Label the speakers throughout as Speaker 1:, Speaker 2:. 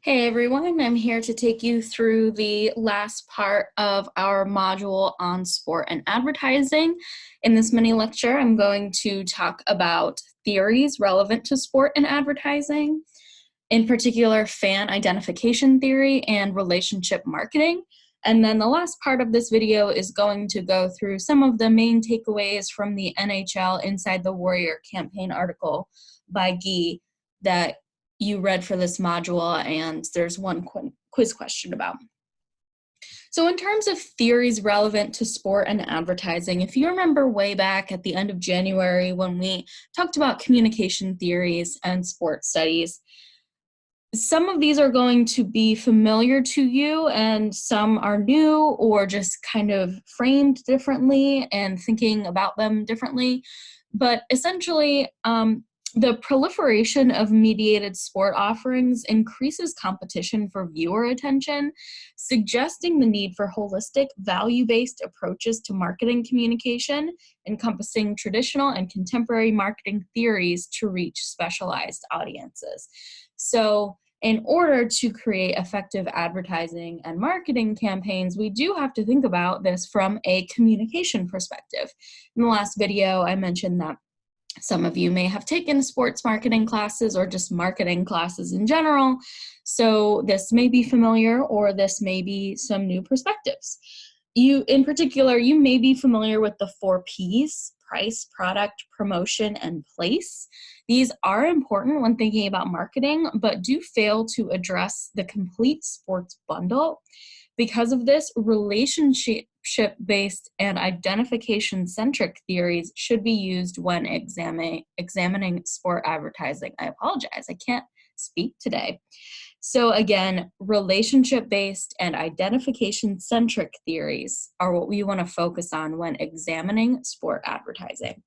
Speaker 1: Hey everyone, I'm here to take you through the last part of our module on sport and advertising. In this mini lecture, I'm going to talk about theories relevant to sport and advertising, in particular fan identification theory and relationship marketing. And then the last part of this video is going to go through some of the main takeaways from the NHL Inside the Warrior campaign article by Guy that you read for this module, and there's one quiz question about. So in terms of theories relevant to sport and advertising, if you remember way back at the end of January when we talked about communication theories and sports studies, some of these are going to be familiar to you and some are new or just kind of framed differently and thinking about them differently. But essentially, the proliferation of mediated sport offerings increases competition for viewer attention, suggesting the need for holistic, value-based approaches to marketing communication, encompassing traditional and contemporary marketing theories to reach specialized audiences. So, in order to create effective advertising and marketing campaigns, we do have to think about this from a communication perspective. In the last video, I mentioned that some of you may have taken sports marketing classes or just marketing classes in general, so this may be familiar or this may be some new perspectives. In particular, you may be familiar with the 4 Ps: price, product, promotion, and place. These are important when thinking about marketing, but do fail to address the complete sports bundle. Because of this, relationship-based and identification-centric theories should be used when examining sport advertising. I apologize, I can't speak today. So again, relationship-based and identification-centric theories are what we want to focus on when examining sport advertising.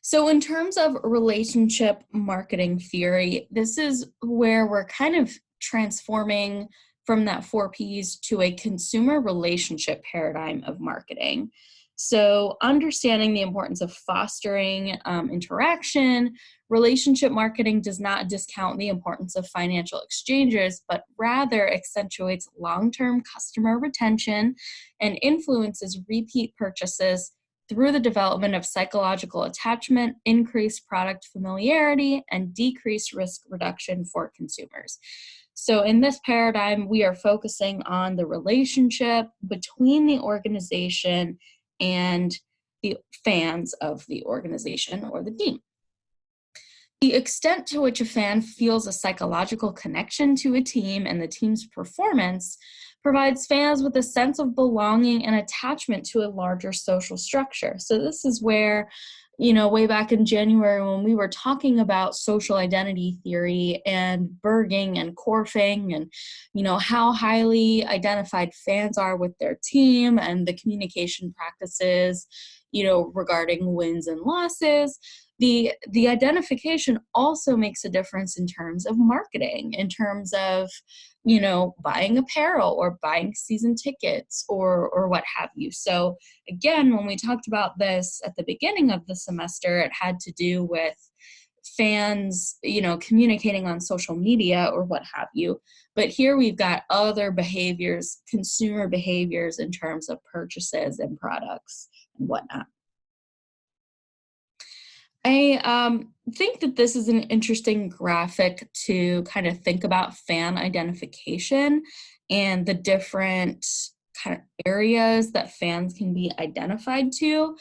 Speaker 1: So in terms of relationship marketing theory, this is where we're kind of transforming from that 4 Ps to a consumer relationship paradigm of marketing. So understanding the importance of fostering interaction, relationship marketing does not discount the importance of financial exchanges, but rather accentuates long-term customer retention and influences repeat purchases through the development of psychological attachment, increased product familiarity, and decreased risk reduction for consumers. So in this paradigm, we are focusing on the relationship between the organization and the fans of the organization or the team. The extent to which a fan feels a psychological connection to a team and the team's performance provides fans with a sense of belonging and attachment to a larger social structure. So this is where, way back in January when we were talking about social identity theory and Berging and Korfing and, how highly identified fans are with their team and the communication practices, regarding wins and losses. The identification also makes a difference in terms of marketing, in terms of, buying apparel or buying season tickets or what have you. So again, when we talked about this at the beginning of the semester, it had to do with fans, communicating on social media or what have you. But here we've got other behaviors, consumer behaviors in terms of purchases and products and whatnot. I think that this is an interesting graphic to kind of think about fan identification and the different kind of areas that fans can be identified to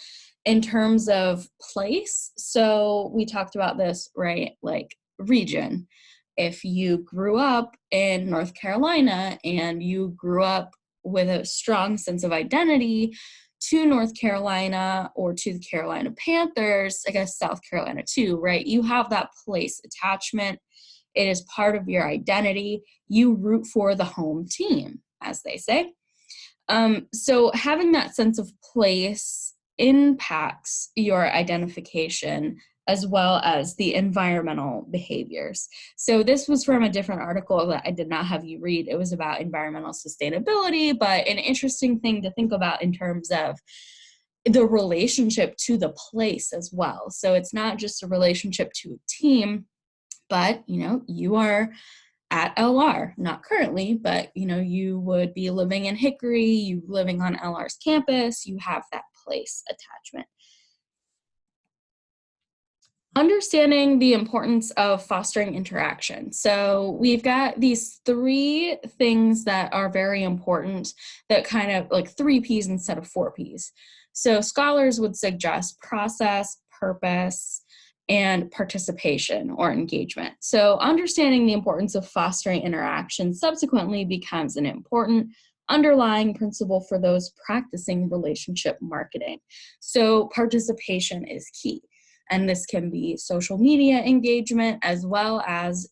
Speaker 1: in terms of place. So we talked about this, right? Like region. If you grew up in North Carolina and you grew up with a strong sense of identity to North Carolina or to the Carolina Panthers, I guess South Carolina too, right? You have that place attachment. It is part of your identity. You root for the home team, as they say. So having that sense of place impacts your identification as well as the environmental behaviors. So this was from a different article that I did not have you read. It was about environmental sustainability, but an interesting thing to think about in terms of the relationship to the place as well. So it's not just a relationship to a team, but you are at LR, not currently, but you would be living in Hickory, you living on LR's campus, you have that place attachment. Understanding the importance of fostering interaction. So we've got these 3 things that are very important, that kind of like 3 Ps instead of 4 Ps. So scholars would suggest process, purpose, and participation or engagement. So understanding the importance of fostering interaction subsequently becomes an important underlying principle for those practicing relationship marketing. So participation is key. And this can be social media engagement, as well as,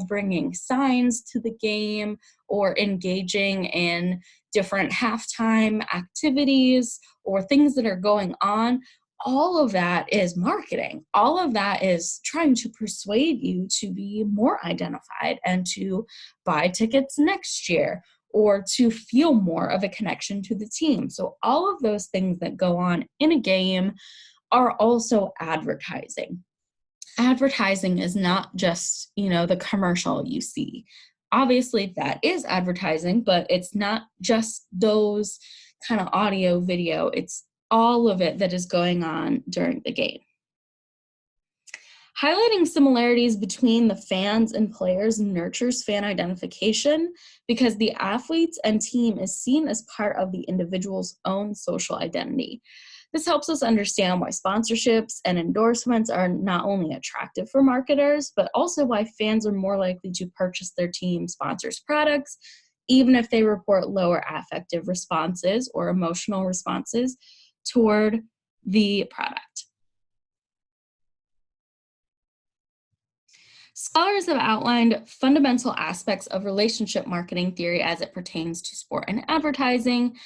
Speaker 1: bringing signs to the game or engaging in different halftime activities or things that are going on. All of that is marketing. All of that is trying to persuade you to be more identified and to buy tickets next year, or to feel more of a connection to the team. So all of those things that go on in a game are also advertising. Advertising is not just, the commercial you see. Obviously, that is advertising, but it's not just those kind of audio, video. It's all of it that is going on during the game. Highlighting similarities between the fans and players nurtures fan identification, because the athletes and team is seen as part of the individual's own social identity. This helps us understand why sponsorships and endorsements are not only attractive for marketers, but also why fans are more likely to purchase their team sponsors' products, even if they report lower affective responses or emotional responses toward the product. Scholars have outlined fundamental aspects of relationship marketing theory as it pertains to sport and advertising.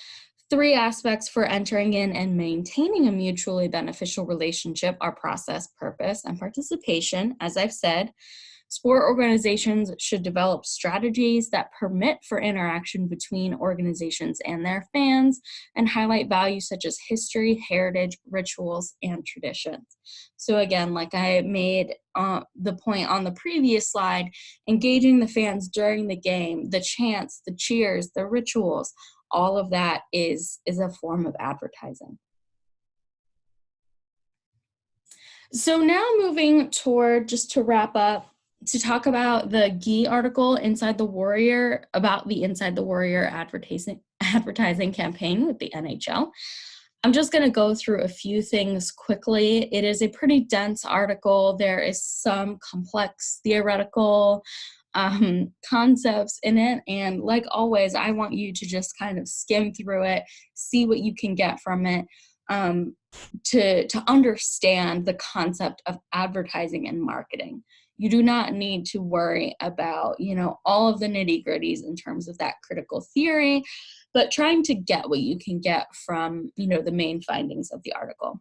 Speaker 1: 3 aspects for entering in and maintaining a mutually beneficial relationship are process, purpose, and participation. As I've said, sport organizations should develop strategies that permit for interaction between organizations and their fans and highlight values such as history, heritage, rituals, and traditions. So again, like I made the point on the previous slide, engaging the fans during the game, the chants, the cheers, the rituals, all of that is a form of advertising. So now moving toward, just to wrap up, to talk about the Gee article, Inside the Warrior, about the Inside the Warrior advertising campaign with the NHL. I'm just going to go through a few things quickly. It is a pretty dense article. There is some complex theoretical concepts in it. And like always, I want you to just kind of skim through it, see what you can get from it, to understand the concept of advertising and marketing. You do not need to worry about, all of the nitty-gritties in terms of that critical theory, but trying to get what you can get from, the main findings of the article.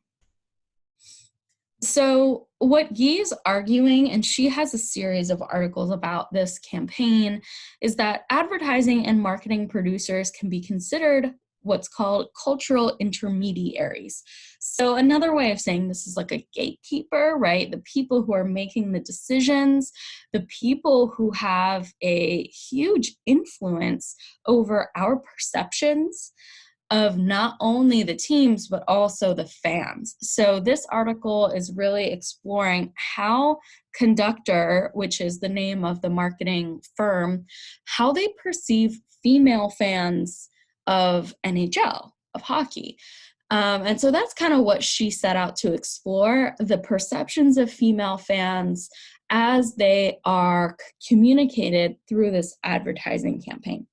Speaker 1: So what Gee is arguing, and she has a series of articles about this campaign, is that advertising and marketing producers can be considered what's called cultural intermediaries. So another way of saying this is like a gatekeeper, right? The people who are making the decisions, the people who have a huge influence over our perceptions of not only the teams, but also the fans. So this article is really exploring how Conductor, which is the name of the marketing firm, how they perceive female fans of NHL, of hockey. And so that's kind of what she set out to explore, the perceptions of female fans as they are communicated through this advertising campaign.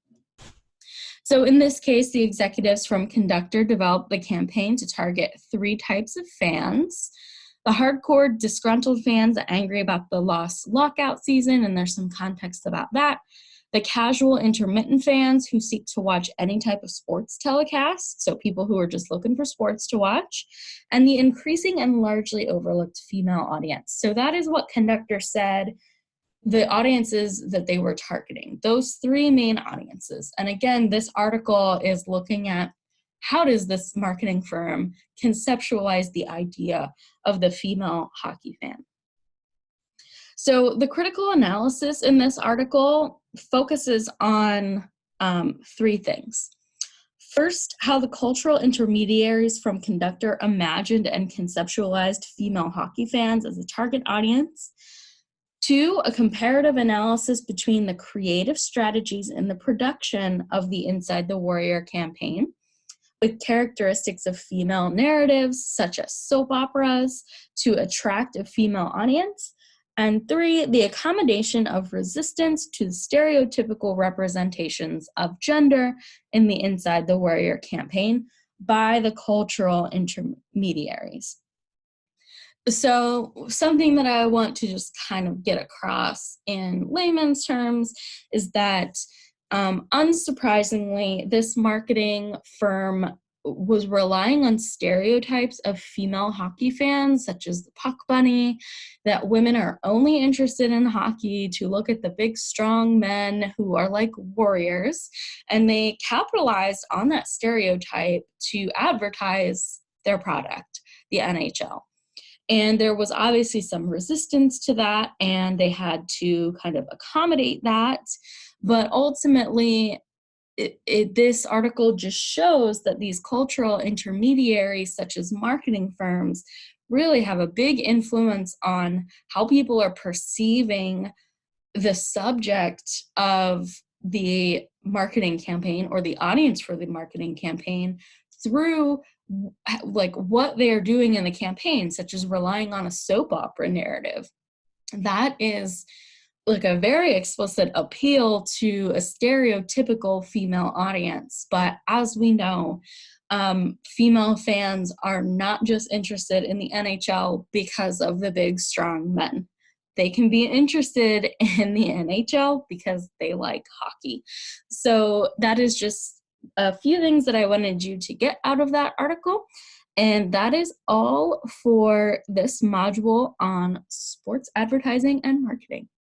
Speaker 1: So in this case, the executives from Conductor developed the campaign to target 3 types of fans: the hardcore disgruntled fans angry about the lost lockout season, and there's some context about that; the casual intermittent fans who seek to watch any type of sports telecast, so people who are just looking for sports to watch; and the increasing and largely overlooked female audience. So that is what Conductor said the audiences that they were targeting, those 3 main audiences. And again, this article is looking at how does this marketing firm conceptualize the idea of the female hockey fan. So the critical analysis in this article focuses on three things. First, how the cultural intermediaries from Conductor imagined and conceptualized female hockey fans as a target audience. Two, a comparative analysis between the creative strategies in the production of the Inside the Warrior campaign, with characteristics of female narratives, such as soap operas, to attract a female audience. And three, the accommodation of resistance to the stereotypical representations of gender in the Inside the Warrior campaign by the cultural intermediaries. So something that I want to just kind of get across in layman's terms is that unsurprisingly, this marketing firm was relying on stereotypes of female hockey fans, such as the Puck Bunny, that women are only interested in hockey to look at the big, strong men who are like warriors. And they capitalized on that stereotype to advertise their product, the NHL. And there was obviously some resistance to that, and they had to kind of accommodate that. But ultimately, this article just shows that these cultural intermediaries, such as marketing firms, really have a big influence on how people are perceiving the subject of the marketing campaign or the audience for the marketing campaign through like what they are doing in the campaign, such as relying on a soap opera narrative. That is like a very explicit appeal to a stereotypical female audience. But as we know, female fans are not just interested in the NHL because of the big, strong men. They can be interested in the NHL because they like hockey. So that is just a few things that I wanted you to get out of that article. And that is all for this module on sports advertising and marketing.